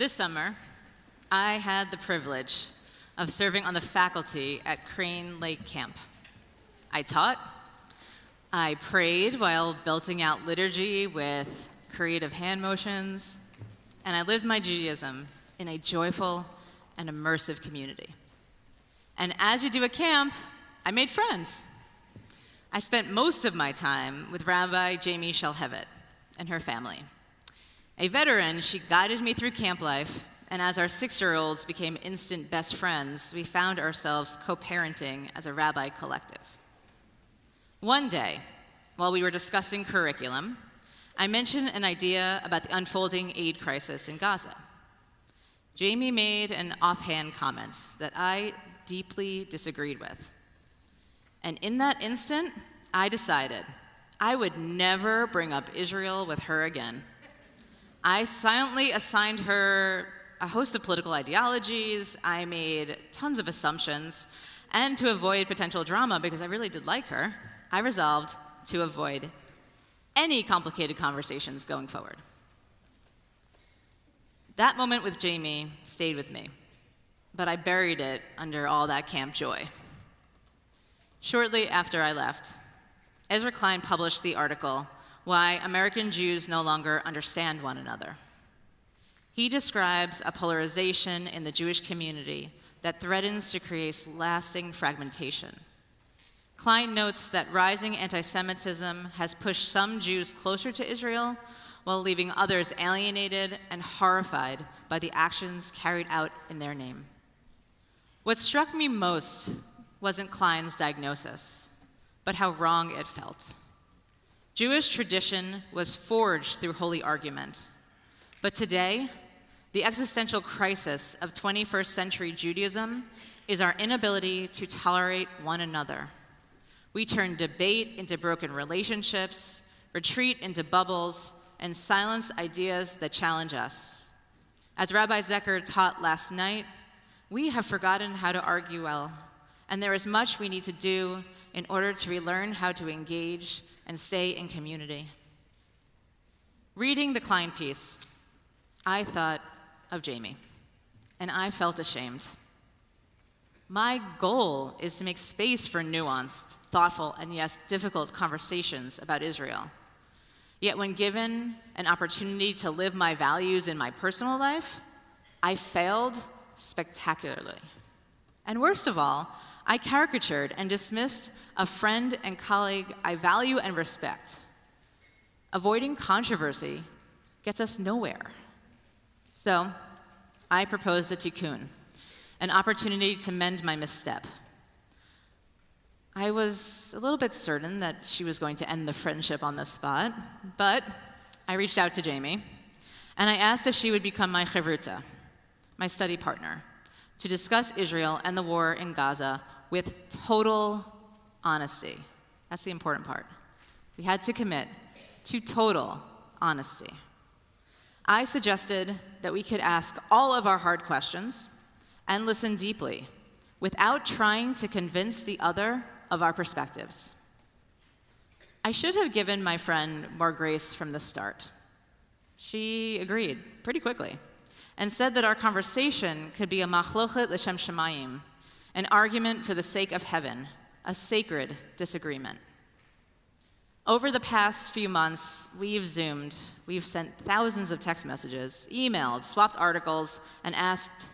This summer, I had the privilege of serving on the faculty at Crane Lake Camp. I taught, I prayed while belting out liturgy with creative hand motions, and I lived my Judaism in a joyful and immersive community. And as you do at camp, I made friends. I spent most of my time with Rabbi Jamie Shalhevet and her family. A veteran, she guided me through camp life, and as our 6-year-olds became instant best friends, we found ourselves co-parenting as a rabbi collective. One day, while we were discussing curriculum, I mentioned an idea about the unfolding aid crisis in Gaza. Jamie made an offhand comment that I deeply disagreed with. And in that instant, I decided I would never bring up Israel with her again. I silently assigned her a host of political ideologies. I made tons of assumptions. And to avoid potential drama, because I really did like her, I resolved to avoid any complicated conversations going forward. That moment with Jamie stayed with me, but I buried it under all that camp joy. Shortly after I left, Ezra Klein published the article, Why American Jews No Longer Understand One Another. He describes a polarization in the Jewish community that threatens to create lasting fragmentation. Klein notes that rising anti-Semitism has pushed some Jews closer to Israel while leaving others alienated and horrified by the actions carried out in their name. What struck me most wasn't Klein's diagnosis, but how wrong it felt. Jewish tradition was forged through holy argument. But today, the existential crisis of 21st century Judaism is our inability to tolerate one another. We turn debate into broken relationships, retreat into bubbles, and silence ideas that challenge us. As Rabbi Zecher taught last night, we have forgotten how to argue well, and there is much we need to do in order to relearn how to engage and stay in community. Reading the Klein piece, I thought of Jamie, and I felt ashamed. My goal is to make space for nuanced, thoughtful, and yes, difficult conversations about Israel. Yet when given an opportunity to live my values in my personal life, I failed spectacularly. And worst of all, I caricatured and dismissed a friend and colleague I value and respect. Avoiding controversy gets us nowhere. So I proposed a tikkun, an opportunity to mend my misstep. I was a little bit certain that she was going to end the friendship on the spot, but I reached out to Jamie, and I asked if she would become my chavruta, my study partner, to discuss Israel and the war in Gaza with total honesty. That's the important part. We had to commit to total honesty. I suggested that we could ask all of our hard questions and listen deeply without trying to convince the other of our perspectives. I should have given my friend more grace from the start. She agreed pretty quickly and said that our conversation could be a machlochet l'shem shamayim, an argument for the sake of heaven, a sacred disagreement. Over the past few months, we've Zoomed, we've sent thousands of text messages, emailed, swapped articles, and asked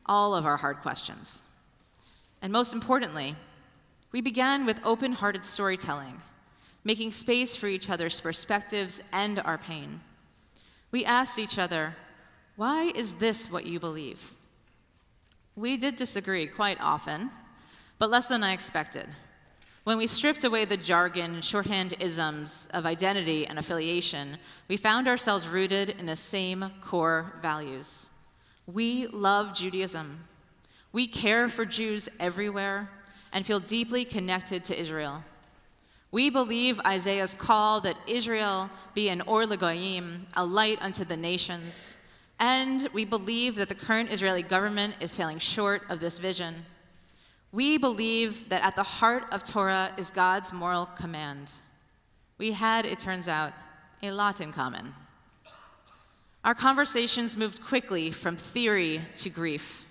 all of our hard questions. And most importantly, we began with open-hearted storytelling, making space for each other's perspectives and our pain. We asked each other, why is this what you believe? We did disagree quite often, but less than I expected. When we stripped away the jargon, shorthand isms of identity and affiliation, we found ourselves rooted in the same core values. We love Judaism. We care for Jews everywhere and feel deeply connected to Israel. We believe Isaiah's call that Israel be an or l'goyim, a light unto the nations, and we believe that the current Israeli government is falling short of this vision. We believe that at the heart of Torah is God's moral command. We had, it turns out, a lot in common. Our conversations moved quickly from theory to grief,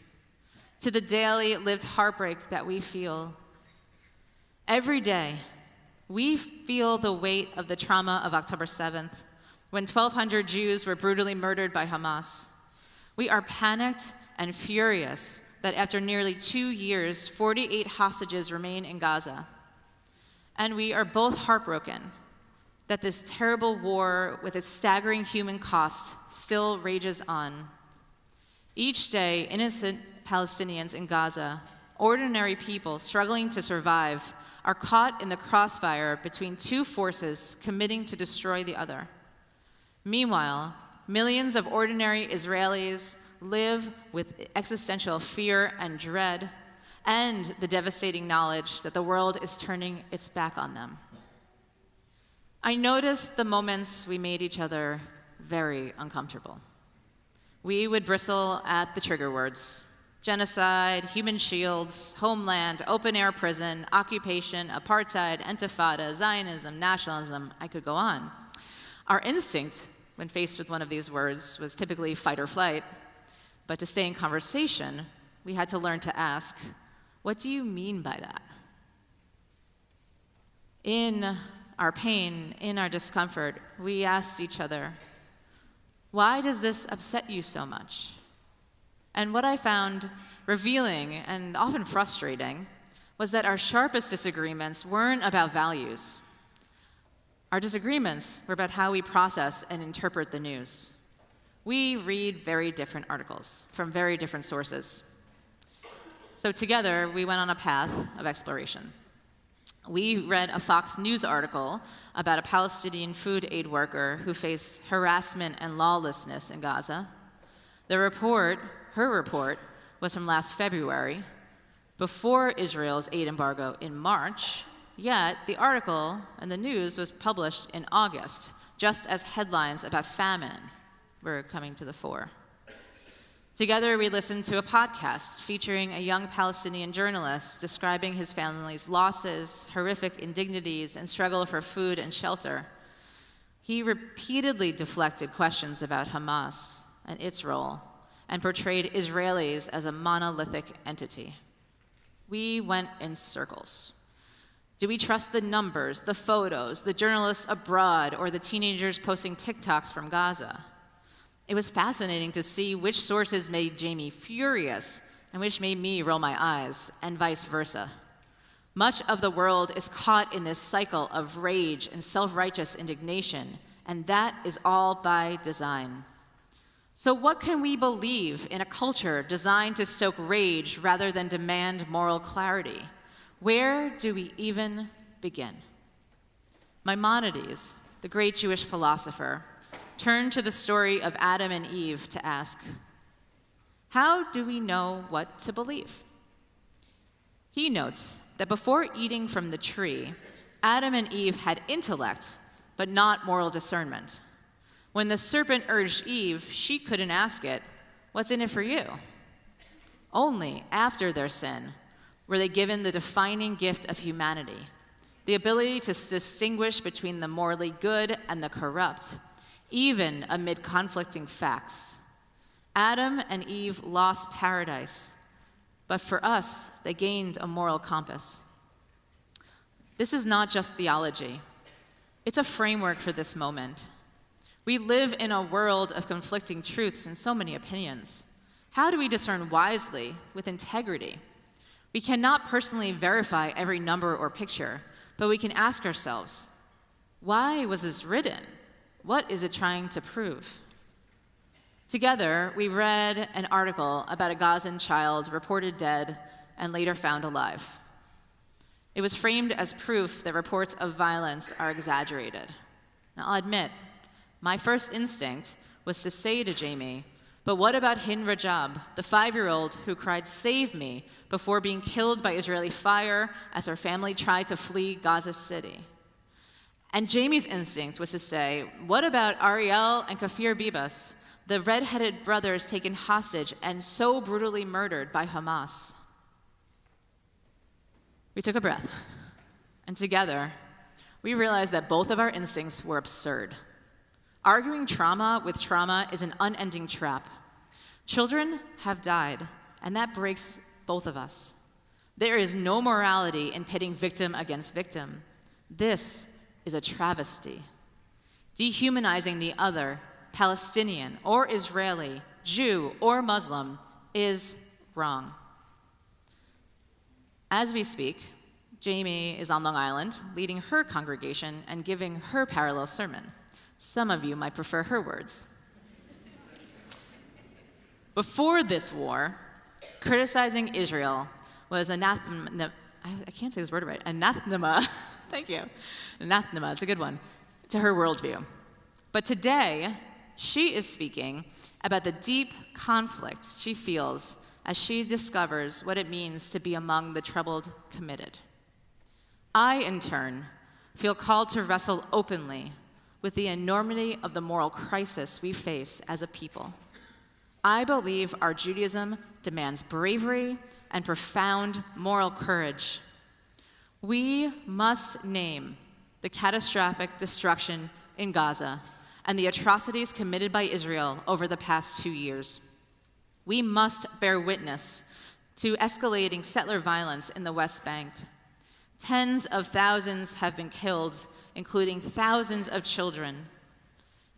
to the daily lived heartbreak that we feel. Every day, we feel the weight of the trauma of October 7th, when 1,200 Jews were brutally murdered by Hamas. We are panicked and furious that after nearly 2 years, 48 hostages remain in Gaza. And we are both heartbroken that this terrible war with its staggering human cost still rages on. Each day, innocent Palestinians in Gaza, ordinary people struggling to survive, are caught in the crossfire between two forces committing to destroy the other. Meanwhile, millions of ordinary Israelis live with existential fear and dread, and the devastating knowledge that the world is turning its back on them. I noticed the moments we made each other very uncomfortable. We would bristle at the trigger words: genocide, human shields, homeland, open-air prison, occupation, apartheid, intifada, Zionism, nationalism. I could go on. Our instinct, when faced with one of these words, was typically fight or flight. But to stay in conversation, we had to learn to ask, what do you mean by that? In our pain, in our discomfort, we asked each other, why does this upset you so much? And what I found revealing and often frustrating was that our sharpest disagreements weren't about values. Our disagreements were about how we process and interpret the news. We read very different articles from very different sources. So together, we went on a path of exploration. We read a Fox News article about a Palestinian food aid worker who faced harassment and lawlessness in Gaza. Her report, was from last February, before Israel's aid embargo in March, yet the article and the news was published in August, just as headlines about famine were coming to the fore. Together, we listened to a podcast featuring a young Palestinian journalist describing his family's losses, horrific indignities, and struggle for food and shelter. He repeatedly deflected questions about Hamas and its role, and portrayed Israelis as a monolithic entity. We went in circles. Do we trust the numbers, the photos, the journalists abroad, or the teenagers posting TikToks from Gaza? It was fascinating to see which sources made Jamie furious and which made me roll my eyes, and vice versa. Much of the world is caught in this cycle of rage and self-righteous indignation, and that is all by design. So what can we believe in a culture designed to stoke rage rather than demand moral clarity? Where do we even begin? Maimonides, the great Jewish philosopher, turned to the story of Adam and Eve to ask, how do we know what to believe? He notes that before eating from the tree, Adam and Eve had intellect, but not moral discernment. When the serpent urged Eve, she couldn't ask it, what's in it for you? Only after their sin were they given the defining gift of humanity, the ability to distinguish between the morally good and the corrupt, even amid conflicting facts. Adam and Eve lost paradise, but for us, they gained a moral compass. This is not just theology. It's a framework for this moment. We live in a world of conflicting truths and so many opinions. How do we discern wisely with integrity? We cannot personally verify every number or picture, but we can ask ourselves, why was this written? What is it trying to prove? Together, we read an article about a Gazan child reported dead and later found alive. It was framed as proof that reports of violence are exaggerated. Now, I'll admit, my first instinct was to say to Jamie, but what about Hind Rajab, the 5-year-old who cried, "Save me," before being killed by Israeli fire as her family tried to flee Gaza City? And Jamie's instinct was to say, what about Ariel and Kafir Bibas, the red-headed brothers taken hostage and so brutally murdered by Hamas? We took a breath, and together, we realized that both of our instincts were absurd. Arguing trauma with trauma is an unending trap. Children have died, and that breaks both of us. There is no morality in pitting victim against victim. This is a travesty. Dehumanizing the other, Palestinian or Israeli, Jew or Muslim, is wrong. As we speak, Jamie is on Long Island, leading her congregation and giving her parallel sermon. Some of you might prefer her words. Before this war, criticizing Israel was anathema. I can't say this word right. Anathema. Thank you. Anathema. It's a good one. To her worldview. But today, she is speaking about the deep conflict she feels as she discovers what it means to be among the troubled committed. I, in turn, feel called to wrestle openly with the enormity of the moral crisis we face as a people. I believe our Judaism demands bravery and profound moral courage. We must name the catastrophic destruction in Gaza and the atrocities committed by Israel over the past 2 years. We must bear witness to escalating settler violence in the West Bank. Tens of thousands have been killed, including thousands of children.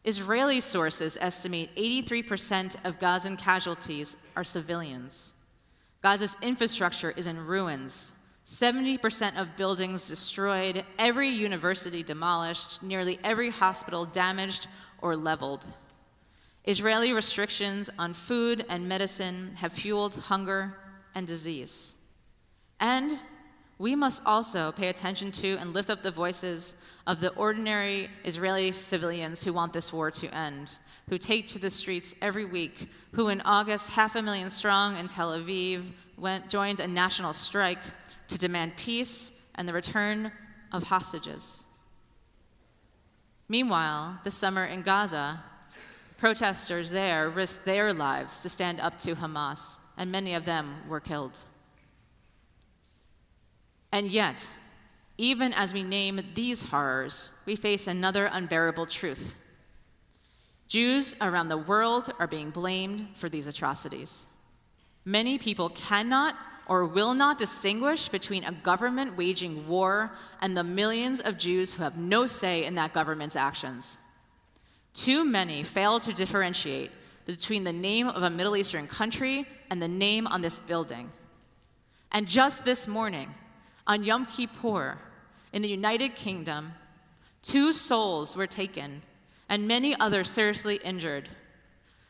Israeli sources estimate 83% of Gazan casualties are civilians. Gaza's infrastructure is in ruins. 70% of buildings destroyed, every university demolished, nearly every hospital damaged or leveled. Israeli restrictions on food and medicine have fueled hunger and disease. And we must also pay attention to and lift up the voices of the ordinary Israeli civilians who want this war to end, who take to the streets every week, who in August, 500,000 strong in Tel Aviv, joined a national strike to demand peace and the return of hostages. Meanwhile, this summer in Gaza, protesters there risked their lives to stand up to Hamas, and many of them were killed. And yet, even as we name these horrors, we face another unbearable truth. Jews around the world are being blamed for these atrocities. Many people cannot or will not distinguish between a government waging war and the millions of Jews who have no say in that government's actions. Too many fail to differentiate between the name of a Middle Eastern country and the name on this building. And just this morning, on Yom Kippur, in the United Kingdom, 2 souls were taken and many others seriously injured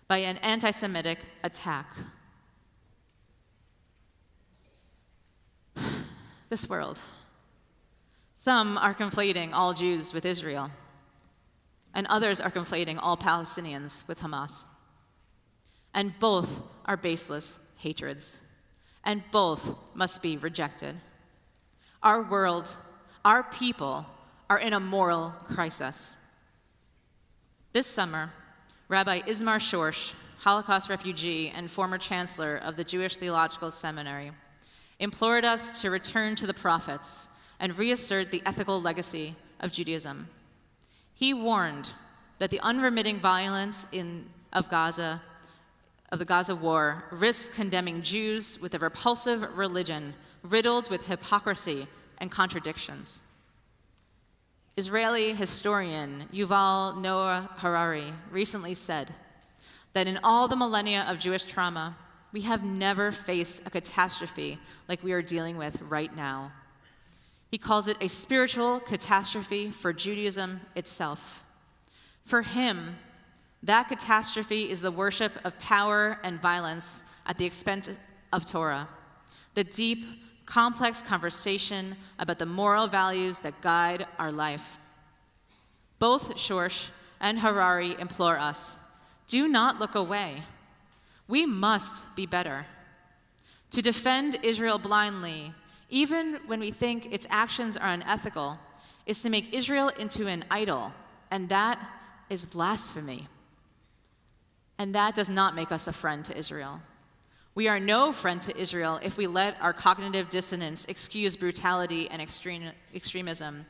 by an anti-Semitic attack. This world. Some are conflating all Jews with Israel, and others are conflating all Palestinians with Hamas. And both are baseless hatreds, and both must be rejected. Our world, our people, are in a moral crisis. This summer, Rabbi Ismar Shorsh, Holocaust refugee and former chancellor of the Jewish Theological Seminary, implored us to return to the prophets and reassert the ethical legacy of Judaism. He warned that the unremitting violence of the Gaza war risks condemning Jews with a repulsive religion riddled with hypocrisy and contradictions. Israeli historian Yuval Noah Harari recently said that in all the millennia of Jewish trauma, we have never faced a catastrophe like we are dealing with right now. He calls it a spiritual catastrophe for Judaism itself. For him, that catastrophe is the worship of power and violence at the expense of Torah, the deep, complex conversation about the moral values that guide our life. Both Shorsh and Harari implore us, do not look away. We must be better. To defend Israel blindly, even when we think its actions are unethical, is to make Israel into an idol, and that is blasphemy. And that does not make us a friend to Israel. We are no friend to Israel if we let our cognitive dissonance excuse brutality and extremism.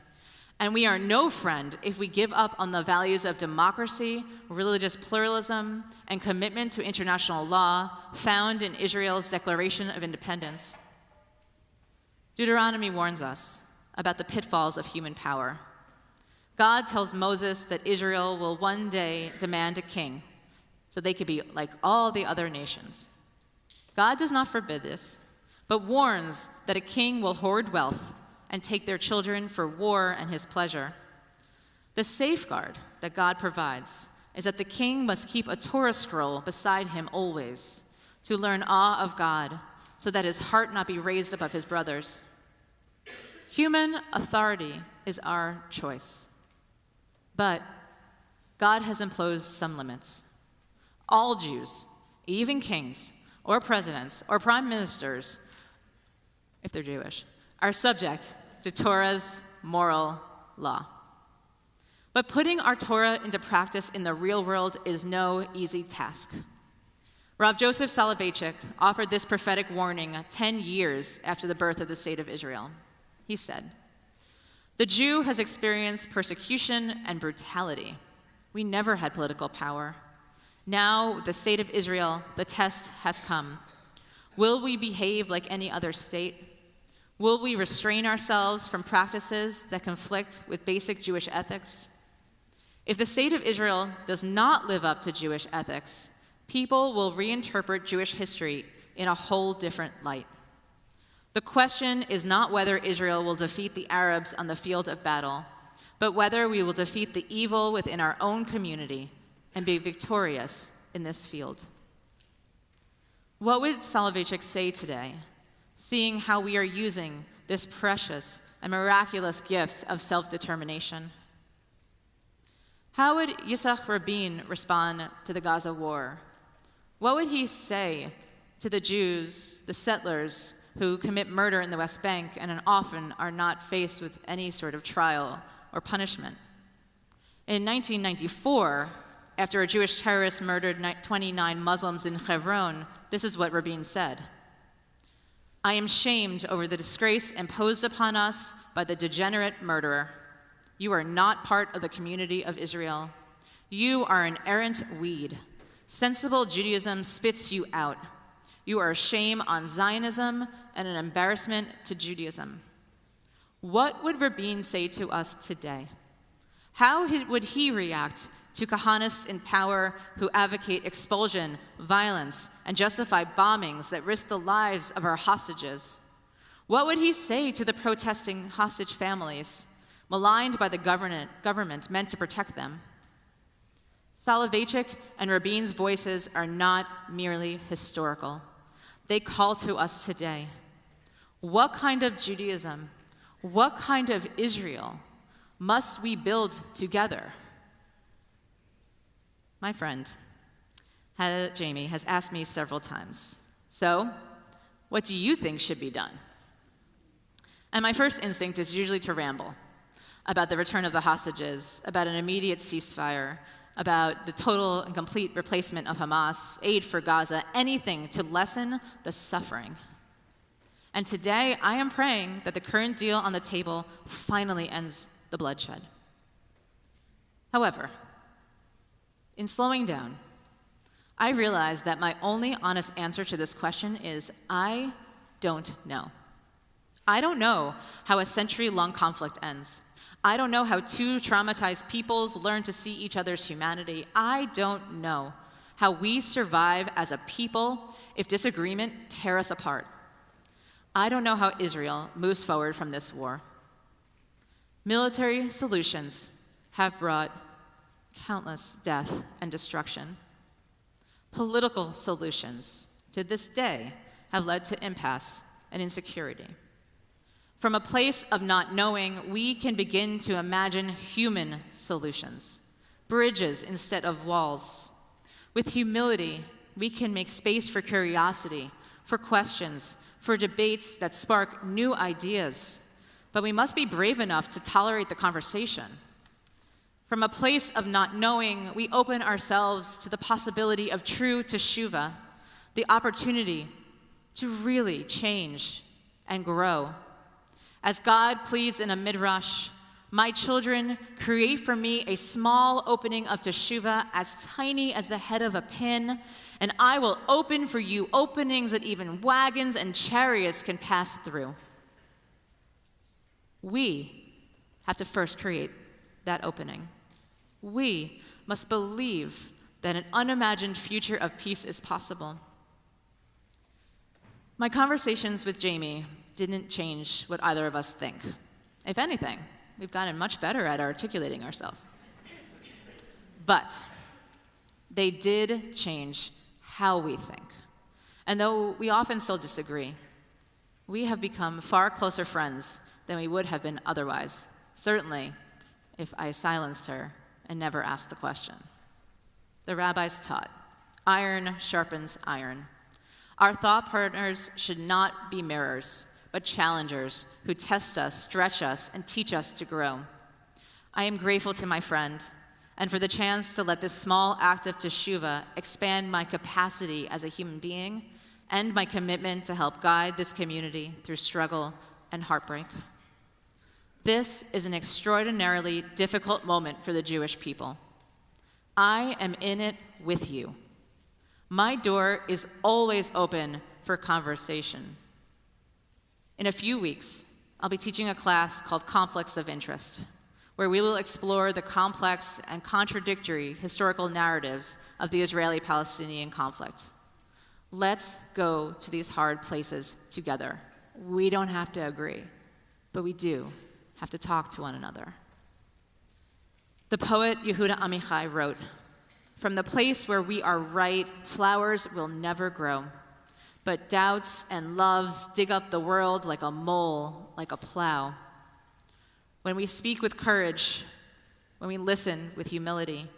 And we are no friend if we give up on the values of democracy, religious pluralism, and commitment to international law found in Israel's Declaration of Independence. Deuteronomy warns us about the pitfalls of human power. God tells Moses that Israel will one day demand a king, so they could be like all the other nations. God does not forbid this, but warns that a king will hoard wealth and take their children for war and his pleasure. The safeguard that God provides is that the king must keep a Torah scroll beside him always, to learn awe of God, so that his heart not be raised above his brothers. Human authority is our choice, but God has imposed some limits. All Jews, even kings or presidents or prime ministers, if they're Jewish, are subject to Torah's moral law. But putting our Torah into practice in the real world is no easy task. Rav Joseph Soloveitchik offered this prophetic warning 10 years after the birth of the state of Israel. He said, "The Jew has experienced persecution and brutality. We never had political power. Now, with the state of Israel, the test has come. Will we behave like any other state? Will we restrain ourselves from practices that conflict with basic Jewish ethics? If the state of Israel does not live up to Jewish ethics, people will reinterpret Jewish history in a whole different light. The question is not whether Israel will defeat the Arabs on the field of battle, but whether we will defeat the evil within our own community and be victorious in this field." What would Soloveitchik say today, seeing how we are using this precious and miraculous gift of self-determination? How would Yitzhak Rabin respond to the Gaza war? What would he say to the Jews, the settlers, who commit murder in the West Bank and often are not faced with any sort of trial or punishment? In 1994, after a Jewish terrorist murdered 29 Muslims in Hebron, this is what Rabin said: "I am shamed over the disgrace imposed upon us by the degenerate murderer. You are not part of the community of Israel. You are an errant weed. Sensible Judaism spits you out. You are a shame on Zionism and an embarrassment to Judaism." What would Rabin say to us today? How would he react to Kahanists in power who advocate expulsion, violence, and justify bombings that risk the lives of our hostages? What would he say to the protesting hostage families, maligned by the government meant to protect them? Soloveitchik and Rabin's voices are not merely historical. They call to us today. What kind of Judaism, what kind of Israel must we build together? My friend, Jamie, has asked me several times, "So, what do you think should be done?" And my first instinct is usually to ramble about the return of the hostages, about an immediate ceasefire, about the total and complete replacement of Hamas, aid for Gaza, anything to lessen the suffering. And today, I am praying that the current deal on the table finally ends the bloodshed. However, in slowing down, I realize that my only honest answer to this question is I don't know. I don't know how a century-long conflict ends. I don't know how two traumatized peoples learn to see each other's humanity. I don't know how we survive as a people if disagreement tears us apart. I don't know how Israel moves forward from this war. Military solutions have brought countless death and destruction. Political solutions, to this day, have led to impasse and insecurity. From a place of not knowing, we can begin to imagine human solutions, bridges instead of walls. With humility, we can make space for curiosity, for questions, for debates that spark new ideas. But we must be brave enough to tolerate the conversation. From a place of not knowing, we open ourselves to the possibility of true teshuvah, the opportunity to really change and grow. As God pleads in a midrash, My children, create for me a small opening of teshuvah as tiny as the head of a pin, and I will open for you openings that even wagons and chariots can pass through. We have to first create that opening. We must believe that an unimagined future of peace is possible. My conversations with Jamie didn't change what either of us think. If anything, we've gotten much better at articulating ourselves. But they did change how we think. And though we often still disagree, we have become far closer friends than we would have been otherwise, certainly if I silenced her and never asked the question. The rabbis taught, iron sharpens iron. Our thought partners should not be mirrors, but challengers who test us, stretch us, and teach us to grow. I am grateful to my friend and for the chance to let this small act of teshuvah expand my capacity as a human being and my commitment to help guide this community through struggle and heartbreak. This is an extraordinarily difficult moment for the Jewish people. I am in it with you. My door is always open for conversation. In a few weeks, I'll be teaching a class called Conflicts of Interest, where we will explore the complex and contradictory historical narratives of the Israeli-Palestinian conflict. Let's go to these hard places together. We don't have to agree, but we do have to talk to one another. The poet Yehuda Amichai wrote, "From the place where we are right, flowers will never grow, but doubts and loves dig up the world like a mole, like a plow. When we speak with courage, when we listen with humility,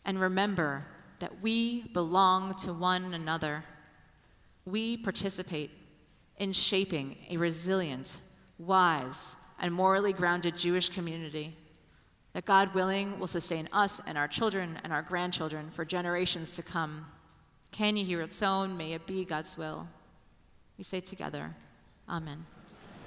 and remember that we belong to one another, we participate in shaping a resilient, wise, and morally grounded Jewish community that, God willing, will sustain us and our children and our grandchildren for generations to come. Ken Yehi Ratzon, may it be God's will." We say together, Amen.